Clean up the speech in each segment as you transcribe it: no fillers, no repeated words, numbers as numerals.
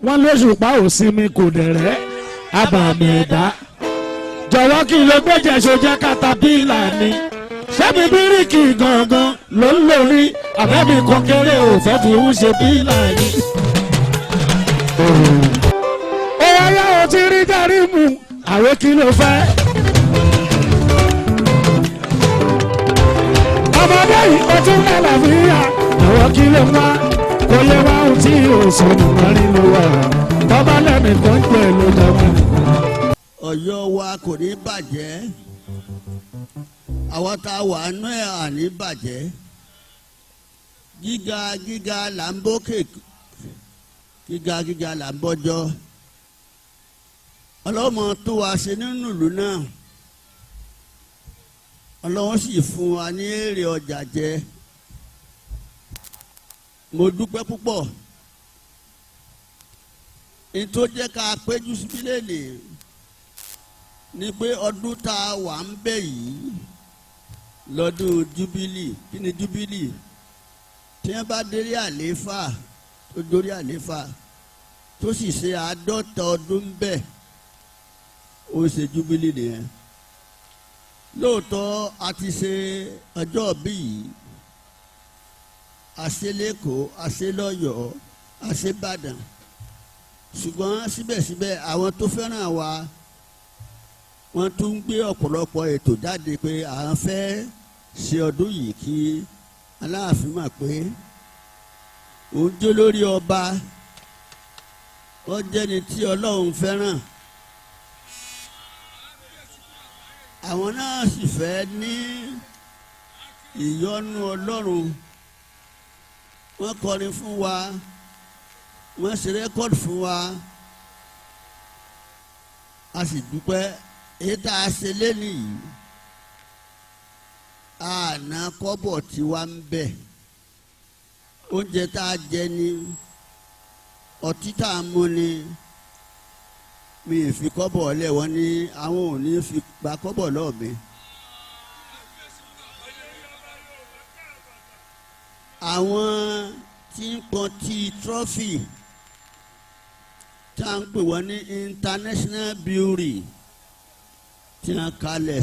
wọ́n lóṣùpá òsinmi kò dẹ̀rẹ́ abàmì ẹ̀dá jọ̀wọ́ kí ló gbẹ́jẹ̀ sójà katapila ni sẹ́mi bíríkì gangan ló ń lórí àbẹ́mi kọ́kéré ò fẹ́ fi ń ṣe pílà ni. Oyaya ò ti rí dárí mu àwé kí ló fẹ́. Ọmọdé yìí ó tún lálàáfíà àwọn kí ló wá kò yẹ wá ohun tí òṣèlú wọn rí ló wà bọ́bá lẹ́nìkan jẹ́ ló dáwọn nìkan. Ọ̀yọ́ wa kò ní bàjẹ́ àwọn tá a wà nú ẹ̀ àní bàjẹ́ gíga gíga là ń bókè gíga gíga là ń bọ́jọ́ ọlọ́mọ tó wá ṣe nínú ìlú náà ọlọ́wọ́n sì fún wa ní èrè ọjà jẹ mo dúpẹ́ púpọ̀ nítorí jẹ́ ká péjú síbílẹ̀ lè ní pé ọdún tá a wà ń bẹ̀ yìí lọ́dún júbílì kí ni júbílì tí wọ́n bá délé àlééfà tó dórí àlééfà tó sì ṣe 50 ọdún bẹ́ẹ̀ ó ṣe júbílì nìyẹn lóòótọ́ a ti ṣe ọjọ́ bí yìí àṣelẹ́kọ̀ọ́ àṣelọ́yọ̀ọ́ àṣebàdàn ṣùgbọ́n síbẹ̀síbẹ̀ àwọn tó fẹ́ràn wa wọ́n tún ń gbé ọ̀pọ̀lọpọ̀ ètò jáde pé à ń fẹ́ ṣe ọdún yìí kí Aláàfin mọ̀ pé òun jó lórí ọba wọ́n jẹ́ni tí Ọlọ́run fẹ́ràn àwọn náà sì fẹ́ ní ìyọ́nú Ọlọ́run wọ́n kọrin fún wa wọ́n ṣe rẹ́kọ́dì fún wa a sì dúpẹ́ èyí tá a ṣe lẹ́nu yìí àná kọ́bọ̀ tí wá ń bẹ̀ oúnjẹ tá a jẹ ni ọtí tá a mú ni mi ì fi kọ́bọ̀ lẹ̀ wọ́n ní àwọn ò ní fi gba kọ́bọ̀ lọ́ọ̀ mi. àwọn tí ń pọn ti trọ́fì tá à ń pè wọ́n ní international brewery tí wọ́n kalẹ̀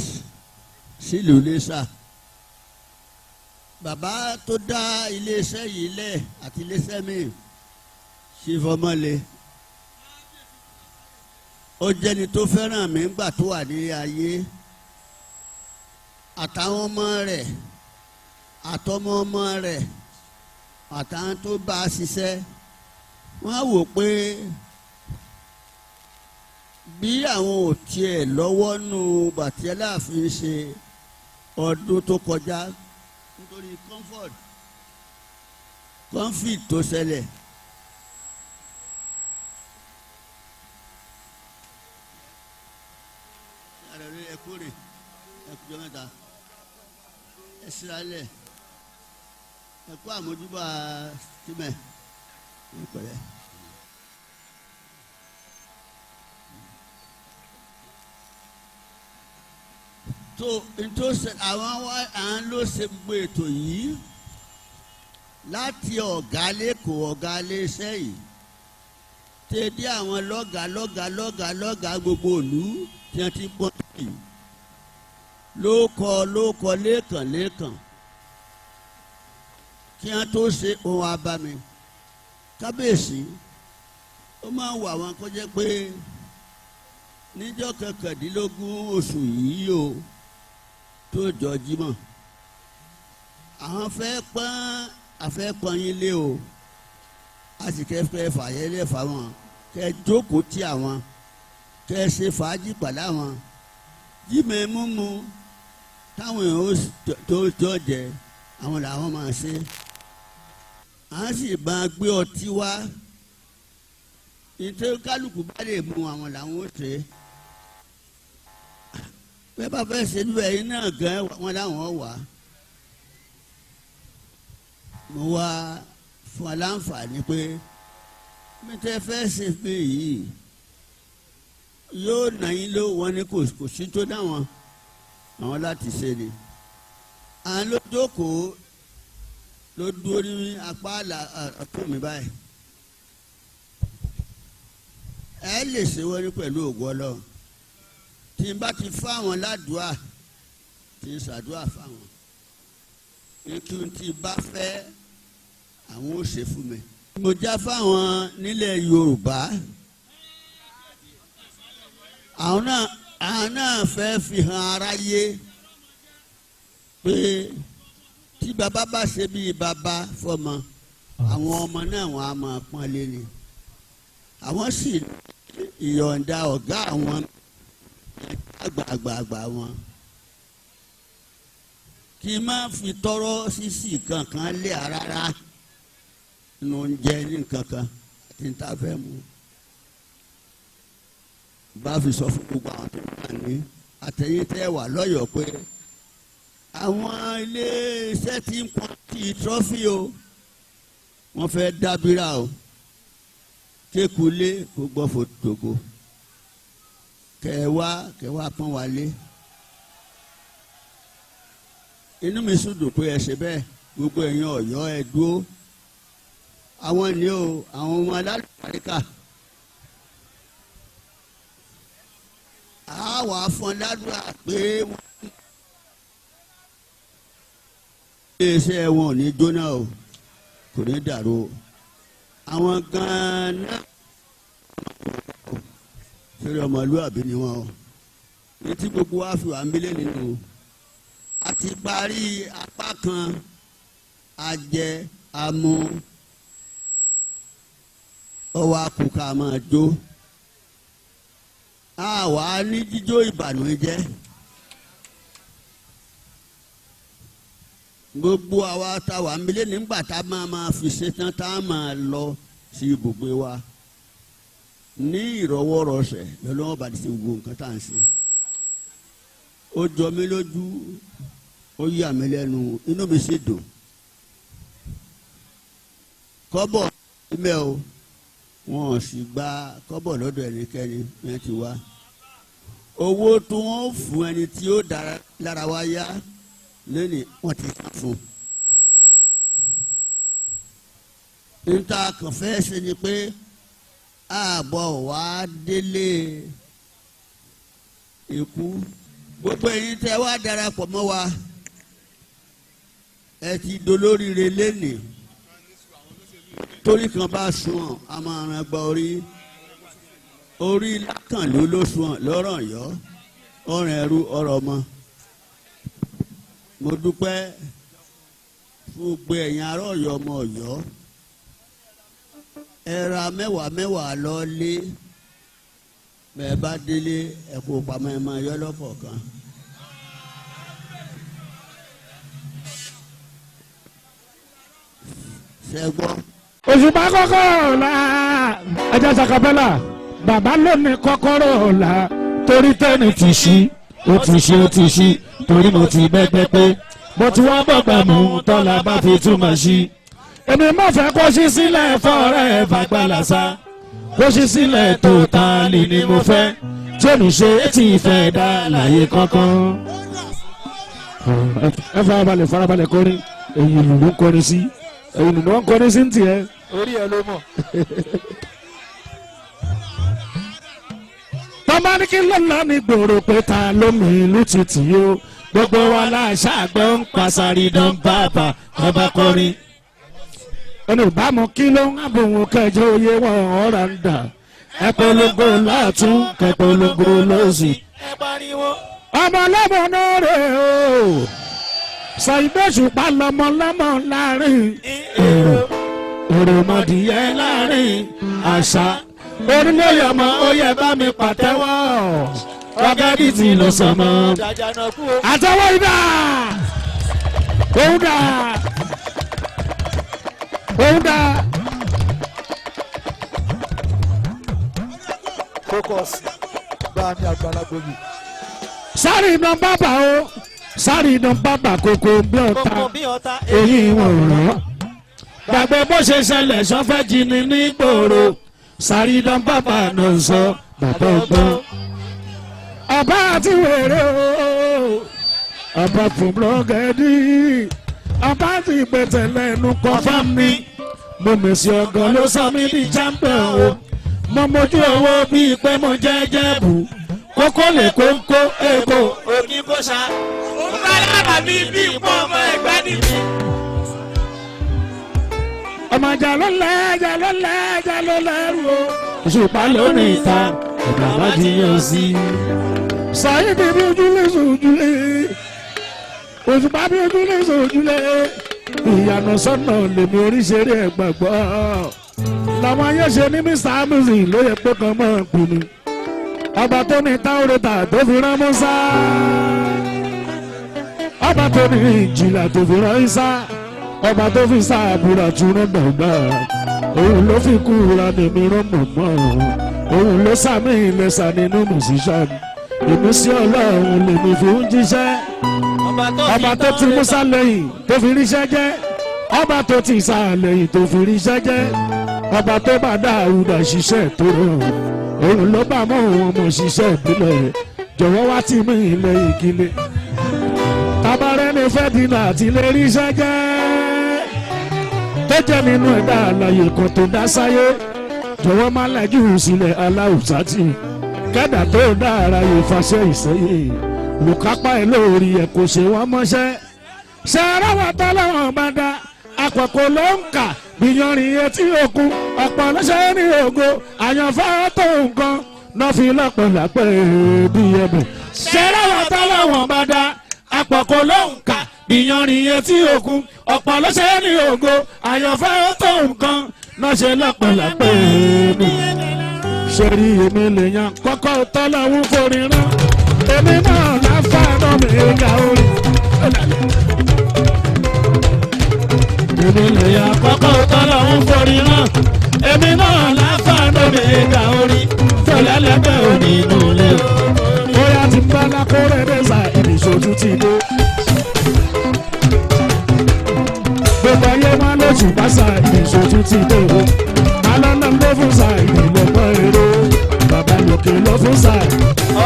sílùú Iléṣà bàbá tó dá iléeṣẹ́ yìí lẹ̀ àti iléeṣẹ́ míì ṣe fọmọ́lé ó jẹ́ni tó fẹ́ràn mi ńgbà tó wà ní ayé àtàwọn ọmọ rẹ̀ àtọmọ ọmọ rẹ̀ àtàwọn tó bá a ṣiṣẹ́ wọ́n á wò pé bí àwọn ò tiẹ̀ lọ́wọ́ nù bàtí Aláàfin ṣe ọdún tó kọjá nítorí conflict tó ṣẹlẹ̀ ẹkúrè ẹkújọ mẹ́ta ẹsiralẹ̀ ẹkú àmójúbà tìmẹ̀ ìpẹ̀lẹ́. tó ntòsí àwọn ló ṣe gbogbo ètò yìí láti ọ̀gá lẹ́kọ̀ọ́ ọ̀gá iléeṣẹ́ yìí tẹ̀dí àwọn lọ́gàá gbogbo ìlú tí wọ́n ti pọ́n yìí ló kọ lẹ́kàn kí wọ́n tó ṣe ohun abami kábíyèsí ó máa ń wà wọn kó jẹ́ pé níjọ́ 19 oṣù yìí o tó jọ Jímọ̀ àwọn fẹ́ pọ́n yín lé o a sì kẹ́ fàyẹ́lẹ̀ fáwọn kẹ́ jókòó tí àwọn kẹ́ ṣe fàájì pàdé àwọn jímẹ̀ múmu táwọn èèyàn tó jọ jẹ àwọn làwọn máa ṣe à ń sì bá gbé ọtí wá nítorí kálukú bá lè mú àwọn làwọn ó ṣe bẹ́ẹ̀ bá fẹ́ ṣe lú ẹ̀yin náà gan wọn láwọn wà mo wá fún aláǹfààní pé mi tẹ́ fẹ́ ṣe pé yìí yóò nà yín ló wọn ní kò sí tó dáwọn àwọn láti ṣe ni à ń ló jókòó ló dúró ní apá ọ̀tún mi báyìí ẹ lè ṣe wọ́n ní pẹ̀lú ògùn Ọlọ́run tí n bá ti fáwọn ládùúà tí n ṣàdúà fáwọn ní kí n ti bá fẹ́ àwọn ó ṣe fún mi. mo já fáwọn nílẹ̀ Yorùbá àwọn náà fẹ́ fi hàn aráyé pé tí bàbá bá ṣe bíi bàbá fọmọ àwọn ọmọ náà wọn á máa pọ́n lé ni àwọn sì ìyọ̀ǹda ọ̀gá àwọn àgbààgbà wọn kí n má fi tọrọ sísì kankan lé rárá nínú oúnjẹ ní kankan àti níta fẹ́ mu bá fi sọ fún gbogbo àwọn tó wà ní àtẹ̀yìntẹ́ wà lọ́yọ̀ọ́ pé àwọn iléeṣẹ́ tí ń pọ́n ti trọ́fì o wọ́n fẹ́ dábìrà o kékulé kó gbọ́ fòtòkò kẹwàá pọ́n wálé inú mi sùn dùn pé ẹ ṣe bẹ́ẹ̀ gbogbo ẹ̀yin Ọ̀yọ́ ẹ dúró àwọn ni o àwọn ọmọ alálùbáríkà àwọn afọnládùá pé wọ́n iléeṣẹ́ wọn ò ní jóná o kò ní dàrú o àwọn gan-an náà fẹ́rẹ̀ ọmọlúwàbí ni wọn o ní tí gbogbo wa fi wà ń bílẹ̀ nínú a ti parí apá kan ajẹ amú ọwọ́ akùkà máa jó àwa ní jíjó ìbànújẹ́ gbogbo àwa tá wà ń bílẹ̀ nígbà tá a máa fi ṣetán tá a máa lọ sí ibùgbé wa ní ìrọwọ́rọsẹ̀ lọ́lọ́wọ́ bá ti ṣe gbogbo nǹkan tá à ń ṣe ó jọ mí lójú ó yà mí lẹ́nu inú mi sì dùn kọ́bọ̀ mẹ́ o wọn ò sì gba kọ́bọ̀ lọ́dọ̀ ẹnikẹ́ni yẹn ti wá owó tí wọ́n fún ẹni tí ó dára lára wa yá lẹ́ni wọ́n ti sá fún níta kàn fẹ́ ṣe ni pé ààbọ̀ wá délé ikú gbogbo ẹ̀yin tẹ́ wá darapọ̀ mọ́ wa ẹ ti dolóríire lénìí torí kan bá sùn a máa ran gba orí lákànlú ló sùn lọ́rọ̀ yọ ọ̀rọ̀ ẹrú ọ̀rọ̀ ọmọ mo dúpẹ́ fún gbogbo ẹ̀yin ará Ọ̀yọ́ ọmọ Ọ̀yọ́ ẹ ra mẹ́wàá lọ lé bẹ́ẹ̀ bá délé ẹ kó pamọ́ ẹ máa yọ lọ́pọ̀ kan. ṣẹ́gbọ́. Òṣùpá kọ́kọ́rọ́ la ẹja sakapẹ́là bàbá lónìí kọ́kọ́rọ́ la torí tẹ́ni ti ṣí ó ti ṣí torí mo ti bẹ́gbẹ́ pé mo ti wá bọ̀gbà mú tọ́lá bá fi túmọ̀ sí. èmi má fẹ́ kó ṣí sílẹ̀ fọ́ọ̀rẹ́ fàgbàlàsá kó ṣí sílẹ̀ tó ta lè ní mo fẹ́ tí èmi ṣe é ti fẹ́ dá láyé kankan. ẹ farabalẹ̀ kọrin èyí ló ń kọrin sí èyí ló ń kọrin sí ń tiẹ̀. orí ẹ ló mọ̀. tọ́ba ní kí lọ́la ní gbòòrò pé ta ló mi ìlú títì yó gbogbo wa láṣà àgbẹ̀ ń pasari dán bàbà ọba kọrin. olùbámu kí ló ń àbòwò kẹjọ oyè wọn ọ̀rá ń dà ẹ polongo látún kẹ polongo lọ́sì. ẹ pariwo. ọmọ lọ́mọ náà rè o Saheed Òṣùpá lọ́mọ láàrin èrò òròmọdìyẹ láàrin àṣà orílẹ̀ ọmọ ó yẹ bá mi pàtẹ́wọ́ ọ̀gẹ́dì tí lọ sọmọ àtẹwọ́ ibà òun dà. focus bá a ní àgbàlagbò yìí. sáré iná bàbà o sáré iná bàbà kòkó bí ọ̀tá èyí wọ̀n rán gbàgbé bó ṣe ṣẹlẹ̀ sọ́fẹ́ jìnnì ní gbòòrò sáré iná bàbà náà sọ bàbá ọgbọ́n ọba àti wèrè o ọba fún blọgẹ́dì ọba ti pẹ̀tẹ̀lẹ̀ ẹnu kọfà mi mo mèsì ọgọ́ ló sọ mí di champion o mo mojú owó bíi pé mo jẹ́jẹ́ bù kókó lè kóńkó èkó. òkì kò ṣá. ó bá lára mi bí ipò ọmọ ẹgbẹ́ nìbí. ọmọ ìjà ló lẹ́ ìjà ló lẹ́ ìjà ló lẹ́rù o. Òṣùpá lónìí ìta ìgbà má jiyàn sí i. Saheed bí ojúlé sojúlé Òṣùpá bí ojúlé sojúlé ìyànà sọ́nà lèmi oríṣiríṣi ẹ̀ gbàgbọ́ làwọn ayé ṣe ní Mr. Amusin ló yẹ pé kan máa ń pè mí ọba tó ní táwọrẹ́tà tó fi rán Mùsá ọba tó ní ìjìlá tó fi rán Ìsá ọba tó fi sáàbùrà tún rán gbàgbà òun ló fi kúra nínú rán mọ̀mọ́ òun ló sàmì ìlẹ̀sà nínú musician ìmísí Ọlọ́run lèmi fi ń jíṣẹ́ ọba tó ti Mùsá lẹ́yìn tó fi ríṣẹ́ jẹ́ ọba tó ti Ìsá lẹ́yìn tó fi ríṣẹ́ jẹ́ ọba tó bá Dáúdà ṣiṣẹ́ tó rọrùn òun ló bá mọ́ òun ọmọ ṣiṣẹ́ ìbílẹ̀ jọ̀wọ́ wá tì mí ilẹ̀ ìkílẹ̀ tabarẹ́ ní fẹ́ dínà àti lè ríṣẹ́ jẹ́ tó jẹ́ nínú ẹ̀dá àlàyé kan tó dá sáyé jọ̀wọ́ má lẹ́jù sílẹ̀ aláùsátì kẹ́dà tó dá ara yìí fàṣẹ ìsẹ́yìn lùkápá ẹ̀ lórí ẹ̀ kò ṣe wọ́n mọ́ṣẹ́ ṣe aráwọ̀ tọ́lọ́wọ̀n bá dá àpapọ̀ ló ń kà gbìyànjú etí òkun ọ̀pọ̀ lọ́sẹ̀ ní ògo àyànfẹ́ tó nǹkan náà fi lọ́pọ̀lọpọ̀ bí ẹbẹ̀. ṣẹlẹ́wọ̀n tọ́lọ́wọ̀n bá dá àpapọ̀ ló ń kà gbìyànjú etí òkun ọ̀pọ̀ lọ́sẹ̀ ní ògo àyànfẹ́ tó nǹkan náà ṣe lọ́pọ̀lọpọ̀ bí. ṣe rí èmi lè yan kọ́kọ́ tọ́lọ́wọ́n forí rán èmi náà láfàánà mi ga orí. èmi lè yan kọ́kọ́ tọ́lọ́wọ́n forí rán èmi náà láfàánà mi ga orí. fẹlẹ́lẹ́gbẹ́ òní inú ilé o. bóyá ti bá lákòrè dẹ́sà ìrìnsòtú ti dé. gbogbo ayé wọn lóṣù bá sa ìrìnsòtú ti dé o. alọ́nà ló fún sa ìrìnlọ́gbọ́n èrò. bàbá lòkè ló fún sa.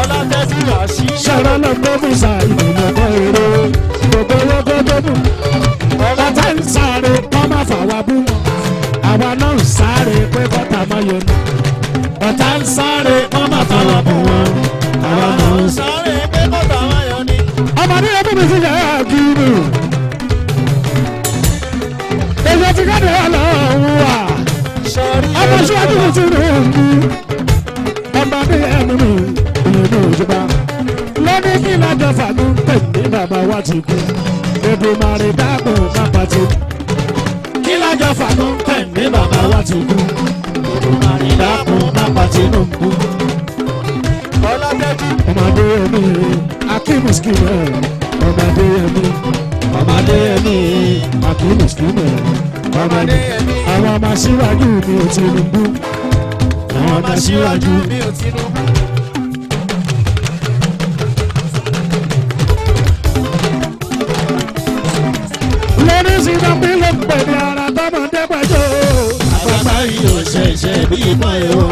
ọlọ́tẹ́sí wà sí. ṣẹ́rọ́ ló fún sa ìrìnlọ́gbọ́n èrò. gbogbo owó tó débù. ọ̀tá ń sáré kọ́ máa fà wá bú. àwa náà ń sáré pé kọ́tà máa yọ ní. ọ̀tá ń sáré kọ́ máa fà wá bú wọn. àwa náà ń sáré pé kọ́tà máa yọ ní. ọmọdé ẹbí mi ti yẹ ẹ́ kiri. èyí ti kéde ọlọ́run wà. ọmọ síwájú mi ti rìn òǹkú. ọmọdé ẹbí mi ìyẹn ní òjòba. lóní kí lájọ fàdún tẹ̀lé bàbá wa ti kú. Èdùmàrè dáàbò bàbá ti kú. kí lájọ fàdún tẹ̀lé bàbá wa ti kú. Èdùmàrè dáàbò bàbá ti kú. ọmọdé ẹbí akínmùsùkìmẹ ọmọdé ẹbí akínmùsùkìmẹ ọmọdé àwọn ọmọ síwájú mi ò Tinubu àwọn ọmọ síwájú mi ò Tinubu. lórí sinapí ló ń pè ní ara tọmọdé pẹjọ. àgbàgbà yìí ò ṣẹ̀ṣẹ̀ bí ìmọ̀ ẹ̀ o.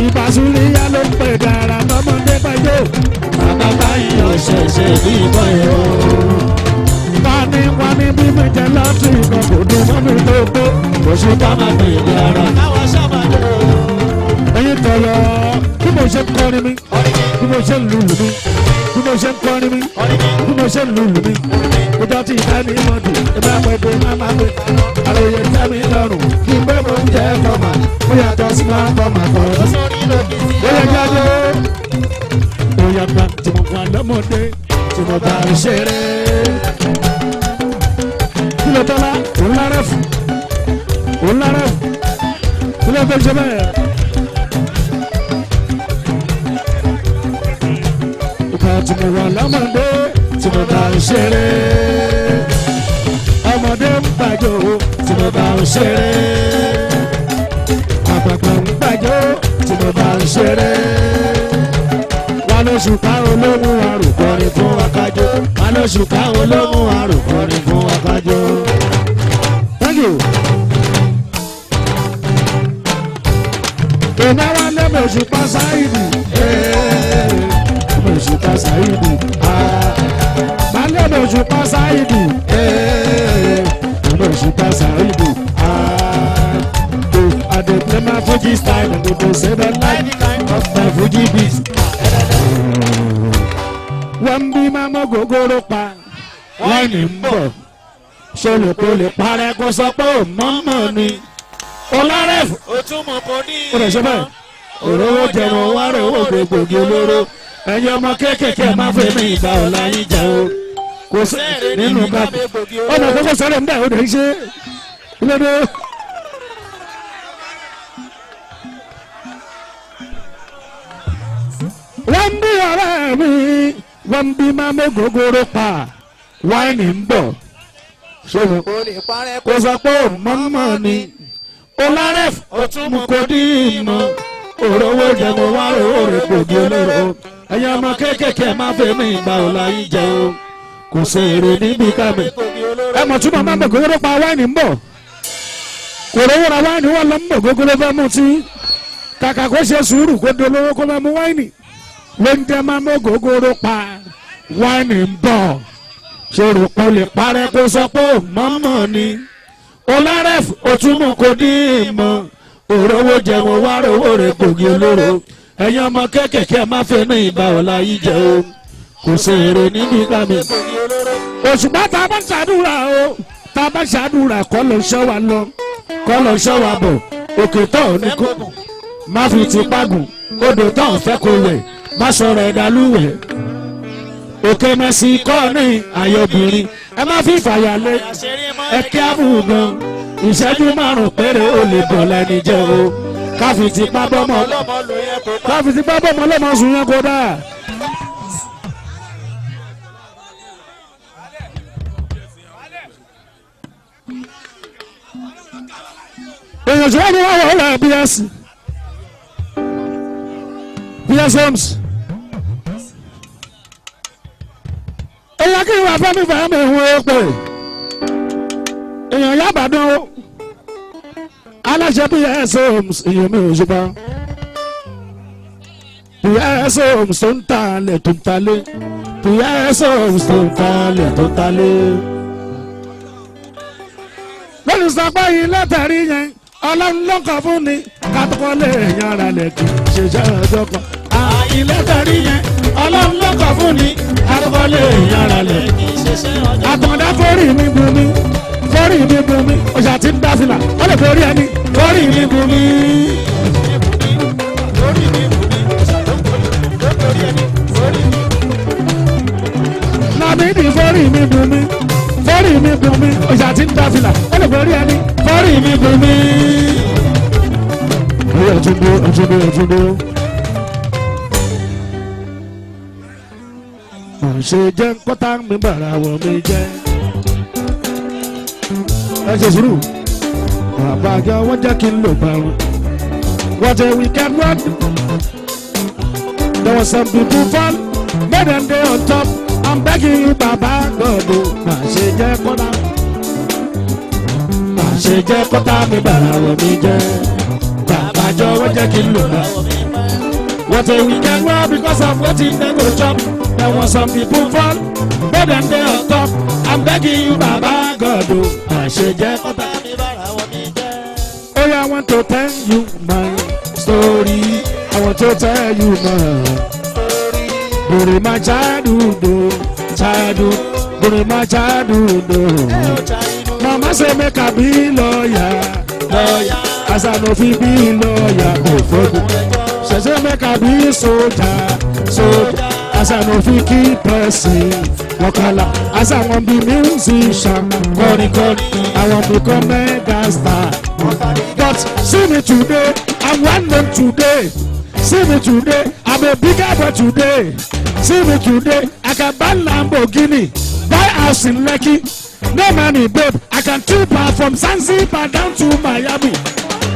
ìbásúlíyá ló ń pè ní ara tọmọdé pẹjọ. àgbàgbà yìí ò ṣẹ̀ṣẹ̀ bí ìmọ̀ ẹ̀ o. wani bí mi jẹ láti ìkan kò dùn mọ́ mi tó tó. oṣù ká máa pè ní ara. káwọn sábà lò ó. ẹyin tọrọ bí mo ṣe ń kọrin mi bí mo ṣe ń lùlù mi bí mo ṣe ń kọrin mi bí mo ṣe ń lùlù mi. kójọ tí ìfẹ́ mi mọ̀ dùn ẹgbẹ́ àpẹẹrẹ má máa pè. àròyé tẹ́ mi lọ́rùn kí n pé mo ń jẹ́ fọ́mà ó yàtọ̀ sí máa ń fọ́mà kọ́. ó yẹ jáde ó yàgbà tí mo fà lọ́mọdé tí mo bá ń ṣeré. kí ló tọ́lá òun lára fún kí ló fẹ́ ṣe bẹ́ẹ̀. ìgbà tí mo wà lọ́mọdé tí mo bá ń ṣeré. ọmọdé ń gbàjọ tí mo bá ń ṣeré. àgbàgbà ń gbàjọ tí mo bá ń ṣeré. wọn ló ṣùpá olóhùn àròkọrin fún akájọ. wọn ló ṣùpá olóhùn àròkọrin fún akájọ. Thank you. ìnáwó lẹ́mọ̀ Òṣùpá Saheed. Òṣùpá Saheed. Balẹ̀ Òṣùpá Saheed. Òṣùpá Saheed. I dey play my Fuji style, and they say that like of my Fuji beat. Wọ́n bí máma gògóró pa, wáìnì ń bọ̀. Ṣọlẹ̀ kò lè parẹ́ kó sọ pé ò mọ́mọ́ ni. Ọlárẹ̀fù. Òtúmọ̀ kò ní. Ó lè ṣe bẹ́ẹ̀. Òróró jẹun wá rẹ̀ owó gbogbogbò olóró. Ẹ̀yin ọmọ kéékèèké máa fẹ́ mi ìgbà ọ̀la yín jẹ o. Kò sí nínú káàpì. Ọ̀nà àkókò sọ̀rọ̀ ń bẹ̀ ó lè ṣe. Ilé-dé. Wọ́n bí ọ̀rẹ́ mi, wọ́n bí máma gògóró pa, wáìnì ń bọ̀. Ṣọlẹ̀ kò sọ pé ò mọ́mọ́ ni. Ọlárẹ̀fù òtúmọ̀ kò dín mọ́. Òrówó jẹun wá owó rẹ̀ gbòógì olóró. Ẹ̀yin ọmọ kéékèèké máa fẹ́ mi ìgbà ọ̀la yín jẹ o. Kò sí èrè níbi kámi. Ẹ mọ̀ túmọ̀ máa ń bọ̀ gògóró pa wáìnì ń bọ̀. Kò rówó ra wáìnì wọ́n lọ ń bọ̀ gògóró fẹ́ mú tí. Kàkà kó ṣe sùúrù kó dolówó kó máa mú wáìnì. Lóúnjẹ máa mú gògóró pa wáìnì ń bọ̀. Ṣòro kò lè parẹ́ kó sọ pé ò mọ́mọ́ ni. Ọlárẹ̀fù òtúmọ̀ kò dín mọ́. Òrówó jẹun wá owó rẹ̀ gbòógì olóró. Ẹ̀yin ọmọ kéékèèké máa fẹ́ ní ìgbà ọ̀la yìí jẹ o. Kò sí èrè níbi kámi. Òṣùpá tá a bá ṣàdúrà o. Tá a bá ṣàdúrà kọ́ ló ṣọ́ wa lọ. Kọ́ ló ṣọ́ wa bọ̀. Òkè tó ní kó. Má fi ti pàgùn. Odò tó ń fẹ́ kó wẹ̀. Má sọ̀rọ̀ ẹ̀dá lúwẹ̀. Òkè mẹ́sì kọ́ ní ayọ̀bìnrin. Ẹ má fi fàyà lé. Ẹ kí á bù gan. Ìṣẹ́jú márùn-ún péré ó lè bọ̀ lẹ́ni jẹ́ o. Káfi ti pa bọ́mọ lọ́mọ sùn yẹn kó dáa. Èèyàn tí wọ́n ní wọ́n wọ̀ ọ́ lẹ̀ BS Homes. Èèyàn kí ìwà fẹ́mi fẹ́mi ìwé pè. Èèyàn yá bàdán o. Aláṣẹ BS Homes èèyàn mi ò ṣùgbọ́n. BS Homes tó ń talẹ̀ tó ń talẹ̀. BS Homes tó ń talẹ̀ tó ń talẹ̀. Lórí sọ pé ilé tẹ̀rí yẹn Ọlọ́run ló kàn fún ni kátó lè yan ara lẹ̀ kì í ṣe iṣẹ́ ọjọ́ kan. Ilé tẹ̀rí yẹn Ọlọ́run ló kàn fún ni kátó lè yan ara lẹ̀ kì í ṣe iṣẹ́ ọjọ́ kan. Àtàndá forí mi bu mi. Forí mi bu mi, ọjà tí ń dá fìlà, ó lè forí ẹni. Forí mi bu mi. Forí mi bu mi, ọjà tó forí ẹni. Forí mi. Lábídì forí mi bu mi. Forí mi bu mi, ọjà tí ń dá fìlà, ó lè forí ẹni. Forí mi bu mi. Ọ̀túndó. Ṣé jẹ́ kọ́tà mi bàrà wọ̀ mi jẹ́. Ẹ ṣe sùúrù. Bàbá àjọ wọ́n jẹ́ kí n lò bá wọn. What a wicked world. There was some people fall, but then they on top. I'm begging you, Baba God. Má ṣe jẹ́ kọ́tà. Má ṣe jẹ́ kọ́tà mi bàrà wọ̀ mi jẹ́. Bàbá àjọ wọ́n jẹ́ kí n lò bá wọn. What a wicked world because of what they go chop. There was some people fall, but then they on top. I'm begging you, Baba God. Má ṣe jẹ́ kọ́tà mi bàrà wọ̀ mi jẹ́. Oh yeah, I want to tell you my story. I want to tell you my story. During my childhood, during my childhood. Mama say make I be lawyer. As I know fi be lawyer, she say make I be soldier. As I know fi keep person. Wakala, as I want be musician, I want to become mega star. But see me today, I'm one man today. See me today, I'm a bigger boy today. See me today, I can buy Lamborghini, buy house in Lekki. No money, babe, I can trip her from Zanzibar down to Miami.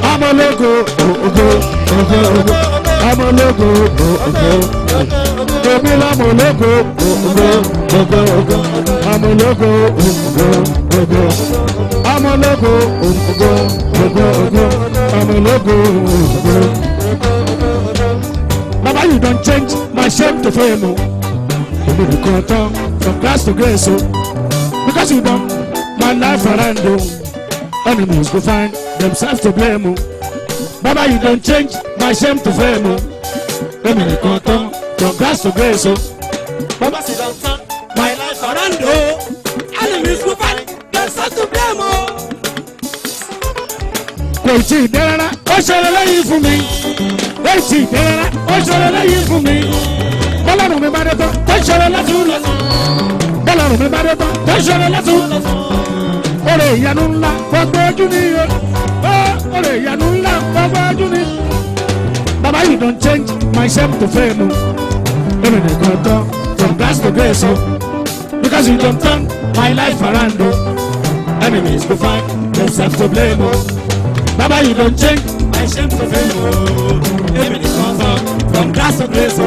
I'm a logo, I'm a logo, I'm a logo, I'm a logo, I'm a logo, I'm a logo. Baba, you don't change my shame to fame. You need to cut on from grass to grace, because you don't my life around you. Enemies go find themselves to blame. Baba, you don't change my shame to fame. Èmi nìkan tán, from grass to grace. Baba sì don turn my life around o. Enemies go fight, dem start to blame o. Kò tí ì dé rárá, ó ṣẹlẹ̀ lẹ́yìn fún mi. Kò tí ì dé rárá, ó ṣẹlẹ̀ lẹ́yìn fún mi. Bọ́lárùn mi bá dé tán, ó ṣẹlẹ̀ látún lọ́sàn. Bọ́lárùn mi bá dé tán, ó ṣẹlẹ̀ látún lọ́sàn. Oore ìyanu ńlá gbogbo ojú ni o. Oore ìyanu ńlá gbogbo ojú ni. Baba, you don't change my shame to fame. Èmi nìkan tán, from grass to grace. Because you don't turn my life around. Enemies go fight, themselves to blame. Baba, you don't change my shame to fame. Èmi nìkan tán, from grass to grace.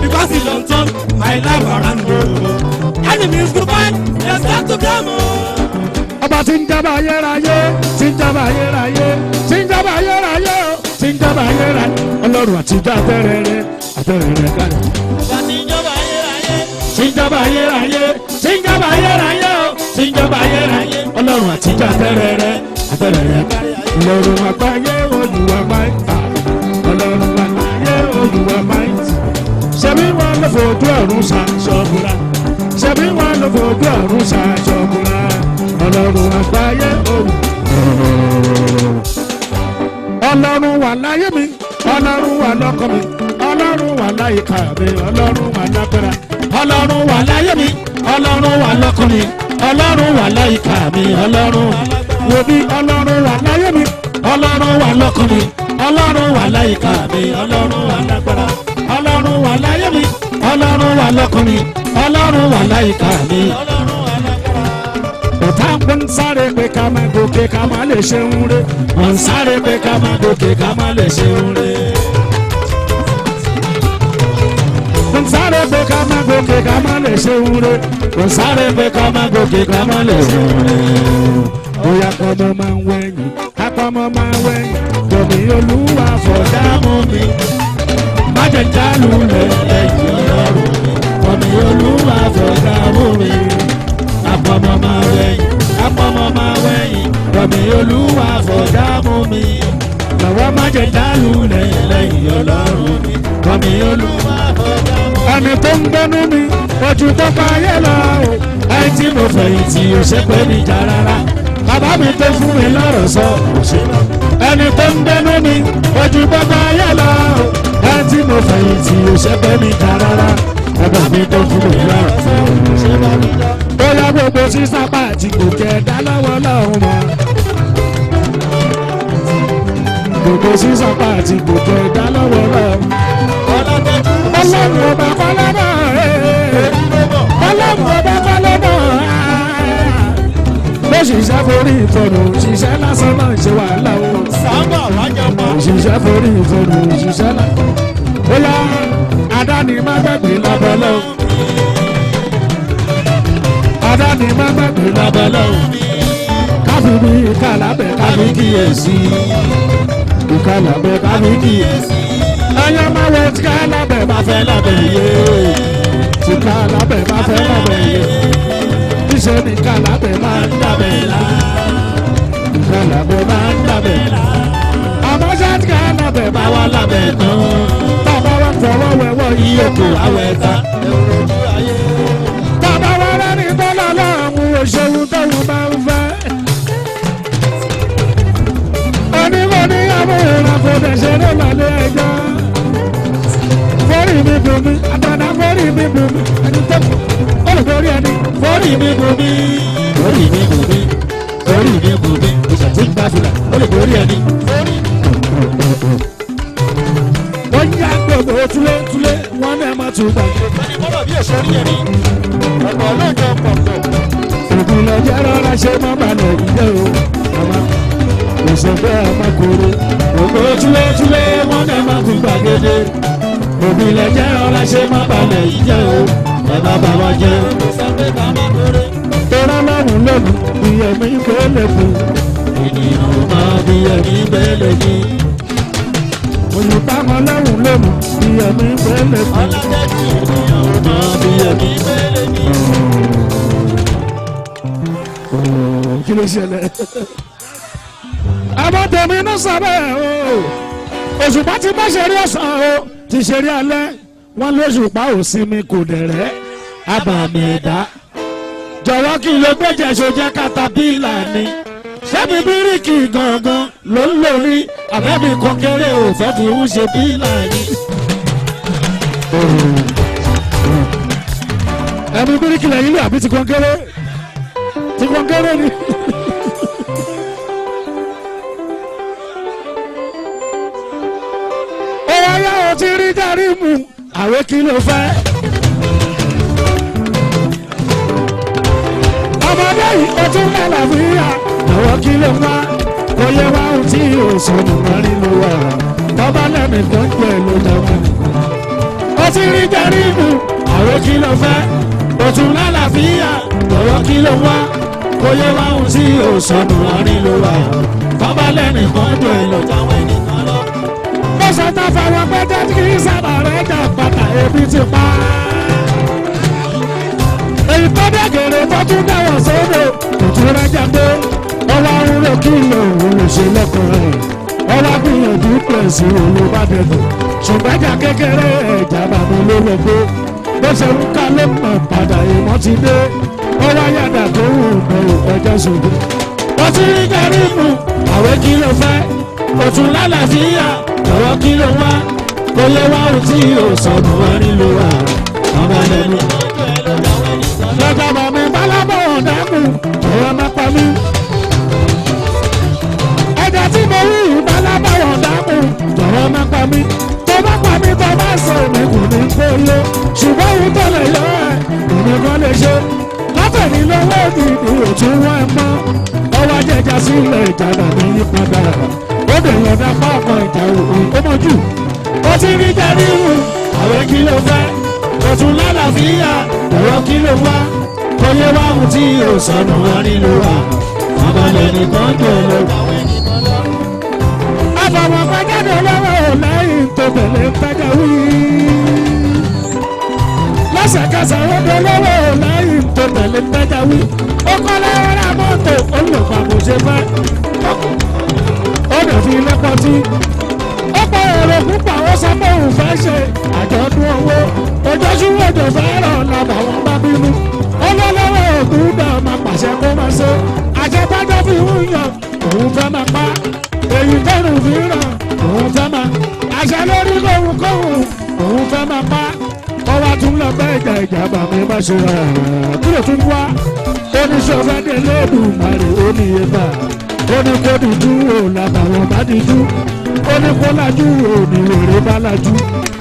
Because you don turn my life around o. Enemies go fight, dem start to blame o. Ọba tí ń jọba ayérayé, tí ń jọba ayérayé, tí ń jọba ayérayé o, tí ń jọba ayérayé. Ọlọ́run àtijọ́ àtẹ̀rẹ̀rẹ̀ àtẹ̀rẹ̀rẹ̀ kárẹ̀. Ọba tí ń jọba ayérayé. Tí ń jọba ayérayé, tí ń jọba ayérayé o, tí ń jọba ayérayé. Ọlọ́run àtijọ́ àtẹ̀rẹ̀rẹ̀ àtẹ̀rẹ̀rẹ̀ kárẹ̀. Ọlọ́run àgbáyé Olúwa máìtì. Ọlọ́run àgbáyé Olúwa máìtì. Ṣebí wọn ló fojú ọ̀run ṣàṣọ́bùrà. Ṣebí wọn ló fojú ọ̀run ṣàṣọ́bùrà. Ọlọ́run àgbáyé Olúwa. Ọlọ́run wà láyé mi, Ọlọ́run wà lọ́kàn mi, Ọlọ́run wà láyìíká mi, Ọlọ́run wà lágbára. Ọlọ́run wà láyé mi, Ọlọ́run wà lọ́kàn mi, Ọlọ́run wà láyìíká mi, Ọlọ́run wo bí Ọlọ́run wà láyé mi, Ọlọ́run wà lọ́kàn mi, Ọlọ́run wà láyìíká mi, Ọlọ́run wà lágbára. Ọlọ́run wà láyé mi, Ọlọ́run wà lọ́kàn mi, Ọlọ́run wà láyìíká mi. Ọ̀tá ń sáré pé ká máa gòkè ká máa lè ṣe ń re. Wọ́n ń sáré pé ká máa gòkè ká máa lè ṣe ń re. Wọ́n ń sáré pé ká máa gòkè ká máa lè ṣe ń re. Wọ́n ń sáré pé ká máa gòkè ká máa lè ṣe ń re. Bóyá pọ́nmọ́ máa ń wẹ̀yìn, apọ́nmọ́ máa ń wẹ̀yìn. Tòmí Olúwa fọ̀dá mú mi. Má jẹ́ jálù lẹ̀ lẹ́yìn Ọlọ́run. Tòmí Olúwa fọ̀dá mú mi. Apọ́nmọ́ máa wẹ̀yìn, apọ́nmọ́ máa wẹ̀yìn. Tòmí Olúwa fọ̀dá mú mi. Lọ́wọ́ má jẹ́ jálù lẹ̀ lẹ́yìn Ọlọ́run. Tòmí Olúwa fọ̀dá mú mi. Ẹni tó ń gbẹ́nu mi, ojú tó pa ayé lọ o. Ẹni tí mo fẹ̀yìntì ò ṣe pé níjà rárá. Bàbá mi tó fún mi lọ́rọ̀ sọ kò ṣe lọ. Ẹni tó ń gbẹ́nu mi, ojú tó pa ayé lọ o. Ẹni tí mo fẹ̀yìntì ò ṣe pé níjà rárá. Bàbá mi tó fún mi lọ́rọ̀ sọ kò ṣe lọ. Bóyá gbogbo sísá pàtì kò kẹ́ dá lọ́wọ́ lọ́hùn mọ́. Gbogbo sísá pàtì kò kẹ́ dá lọ́wọ́ lọ́hùn. Ọlọ́run ọba kọ́lọ́bọ̀ Ọlọ́run ọba kọ́lọ́bọ̀ ló ṣiṣẹ́ forí ìfọ̀nù òṣìṣẹ́ lásán náà ṣe wàhálà o. Sábà wájà pa. Òṣìṣẹ́ forí ìfọ̀nù òṣìṣẹ́ lásán. Bóyá adáni má gbàgbé lábọ́lọ́. Adáni má gbàgbé lábọ́lọ́. Káfí bí ìkàlábẹ̀ káfí kíyèsí. Ìkàlábẹ̀ káfí kíyèsí. Ẹyẹ máa wọ tí kálábẹ̀ bá fẹ́ lábẹ́ yé. Tí kálábẹ̀ bá fẹ́ lábẹ́ yé. Níṣẹ́ ni kálábẹ̀ máa ń dábẹ̀ lá. Kálábẹ̀ máa ń dábẹ̀ lá. Àmọ́ ṣé tí kálábẹ̀ bá wà lábẹ́ tán. Bàbá wa fọwọ́ wẹ̀wọ́ yìí ètò àwẹ̀ ta. Bàbá wa rẹ́ni tọ́lá láàmú òṣèlú tóun máa ń fẹ́. Onímọ̀ ní àmúhìnrán kò dẹ̀ ṣe ní ìlàlẹ́ ẹjọ́. Forí mi bù mí, àtàdá forí mi bù mí. Ẹni tó kù, olùkórí ẹni. Forí mi bù mí, forí mi bù mí, forí mi bù mí. Ìṣàtí gbà fìlà, olùkórí ẹni. Wọ́n yá gbogbo túlé, wọ́n náà má tún gbàgbé. Ẹni bọ́lọ̀ bí èso rí ẹni. Ọ̀pọ̀ olóòjọ́ pọ̀pọ̀. Ògùnlẹ̀ jẹ́ rọra ṣe má balẹ̀ ìjẹ́ o. Òṣèlú ọmọkùnrin, gbogbo túlé, wọ́n náà má tún gbàgede. Ògùnlẹ̀ jẹ́ rọra ṣe má balẹ̀ ìjẹ́ o. Bàbá bàbá jẹ́. Tọ́lá lọ́rùn lónìí, ìyẹ̀mí bẹ́ẹ̀lẹ̀ fún. Ènìyàn máa bí ẹ̀mí bẹ́ẹ̀lẹ̀ ní. Olùpamọ́ lọ́rùn lónìí, ìyẹ̀mí bẹ́ẹ̀lẹ̀ fún. Ọlọ́dẹ́jú ènìyàn máa bí ẹ̀mí bẹ́ẹ̀lẹ̀ ní. Kí ló ṣẹlẹ̀? àwọn tèmi náà sábẹ́ o Òṣùpá ti bá ṣeré ọ̀sán o ti ṣeré alẹ́ wọn lóṣùpá ò sinmi kò dẹ̀rẹ́ abàmì ẹ̀dá jọ̀wọ́ kí ló gbẹ́jẹ̀ ṣojẹ́ katapila ni sẹ́mi bíríkì gangan ló ń lórí àbẹ́mi kọ́kẹ́rẹ́ ò fẹ́ fi ń ṣe bílà ni. ẹ̀mí bíríkì lẹ́yìn lé àbí ti kọ́kẹ́rẹ́ ni. ọ̀yá ò ti rí járí mu àwẹ̀ kí ló fẹ́. ọmọdé yìí ó tún lálàáfíà àwọn kí ló wá oyè wá ohun tí òṣèlú mọ́rin ló wà bọ́bá lẹ́nìkan jẹ́ ló dáwọ́ nìkan. ó ti rí járí mu àwẹ̀ kí ló fẹ́ ó tún lálàáfíà àwọn kí ló wá oyè wá ohun tí òṣèlú mọ́rin ló wà bọ́bá lẹ́nìkan jẹ́ ló dáwọ́ nìkan lọ. ó sọ tó fọwọ́ pé jẹ́ kí sábà rẹ̀ jà pátá ebi ti pa á. èyí tó dẹ́gẹ̀rẹ́ tó tún dáwọ̀ sódò òtún rẹ̀ jáde ọwọ́ arúgbó kí lòun lè ṣe lọ́kùnrin ọwọ́ gbìyànjú pẹ̀sì olùbádẹ́dọ̀ ṣùgbọ́n ẹja kékeré ẹja bàbá ló lọ gbé bó ṣe ń ká ló mọ̀ padà ìmọ̀ ti dé ọwọ́ yàdà tó wù ní ìpẹ́jọ́ ṣògbó. ó ti rí gẹ̀rí mu àwẹ̀ kí ló fẹ́ òtún lálàáfíà ọwọ́ kí ló wá kó yẹ wá ohun tí yóò sọnù wọn nílò wà ọmọ lẹ́nu. lọ́gbà bọ̀ mi bálábọ̀ ọ̀dàkùn ọ̀rọ̀ má pa mí. ẹ̀jẹ̀ tí mo rí bálábọ̀ ọ̀dàkùn ọ̀rọ̀ má pa mí. tó bá pa mí tó bá sọ èmi kò ní kó lé ṣùgbọ́n òun tó lè yọ ẹ̀ èmi kan lè ṣe. látẹ̀lí lọ́wọ́ ìdìbò òtún wọ́n ẹ̀ mọ́ ọwọ́ ajẹ́jà sílẹ̀ ìjàdà ní yípadà ó dè yọ̀dá pápọ̀ ìjà òun ó mọ̀jú. ó ti rí jáde wù àwẹ̀ kí ló fẹ́ òtún lálàáfíà ọ̀rọ̀ kí ló wá oyè wá ohun tí yóò sọnù wọn nílò wà ọmọlẹ̀ nìkan jẹ́ lọ. àfọwọ́ pẹ́jáde lọ́wọ́ ò lẹ́yìn tó tẹ̀lé pẹ́jà wí. lẹ́sẹ̀kẹsẹ̀ ó dé lọ́wọ́ ò lẹ́yìn tó tẹ̀lé pẹ́jà wí. ó kọ́ lọ́wọ́ rà mọ́tò ó lò pa kò ṣe fẹ́. ó dẹ̀ fi lẹ́pọ̀ tí. ó pọ̀ èrò púpọ̀ ó sọ pé òun fẹ́ ṣe àjọ̀dún owó ojoojúmọ́ òjò fẹ́ràn làbàwọ́n bá bínú. olólùwẹ̀ ògùn náà máa pàṣẹ kó máa ṣe àjẹbájọ́ fi ń yàn òun fẹ́ máa pa èyí tẹ́rù fi ràn òun fẹ́ máa àṣẹ lórí kóhunkóhun òun fẹ́ máa pa ọwọ́ tún lọ bẹ́ ìjà bàmí bá ṣe rà kúrò tún wá oníṣòfẹ́ dé lẹ́dùnmarè oníyẹ̀bà oníkódìjú ò làbàwọ́n bá dìjú oníkólájú ò ní wèrè bá lajú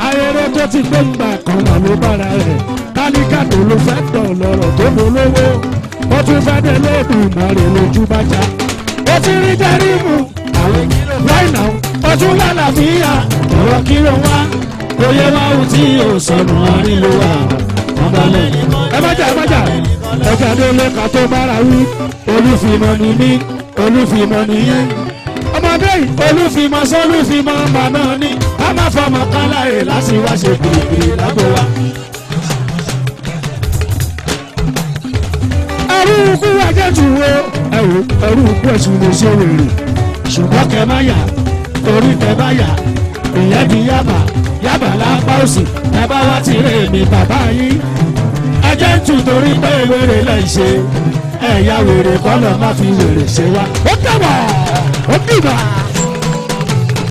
ayẹyẹ tó ti gbé ńgbà kan wà ló bára rẹ̀ kálíkà tó ló fẹ́ tọ̀ lọ́rọ̀ tó bolówó ó tún fẹ́ dé lẹ́dùnmarè lójú bá já ó ti rí jẹ́rí mu àwọn láìnà ó tún lálàáfíà ọ̀rọ̀ kí ló wá oyè wá ohun tí yóò sọnù àárín ló wà ọ̀bàlẹ̀. ẹ má jà ẹ̀ka délé ká tó bára wí olúfimọ́ ni mí olúfimọ́ ni yín ọmọdé yìí olúfimọ́ sólúfimọ́ bàbá ní ká má fọmọ káláyè láti wá ṣe gbìgbì lágbo wa. ẹrú ikú ajẹ́jù wo ẹrú ikú ẹ̀sùn lè ṣe wèrè ṣùgbọ́n kẹ má yà torí kẹ bá yà ìyẹn di yábà lápá òsì ẹ bá wá ti rè mí bàbá yín ẹjẹ́ ń tù torí pé wèrè lẹ́ ṣe ẹ̀yà wèrè kọ́ lọ́ọ́ má fi wèrè ṣe wá. ó dàbọ̀ ó dìbà.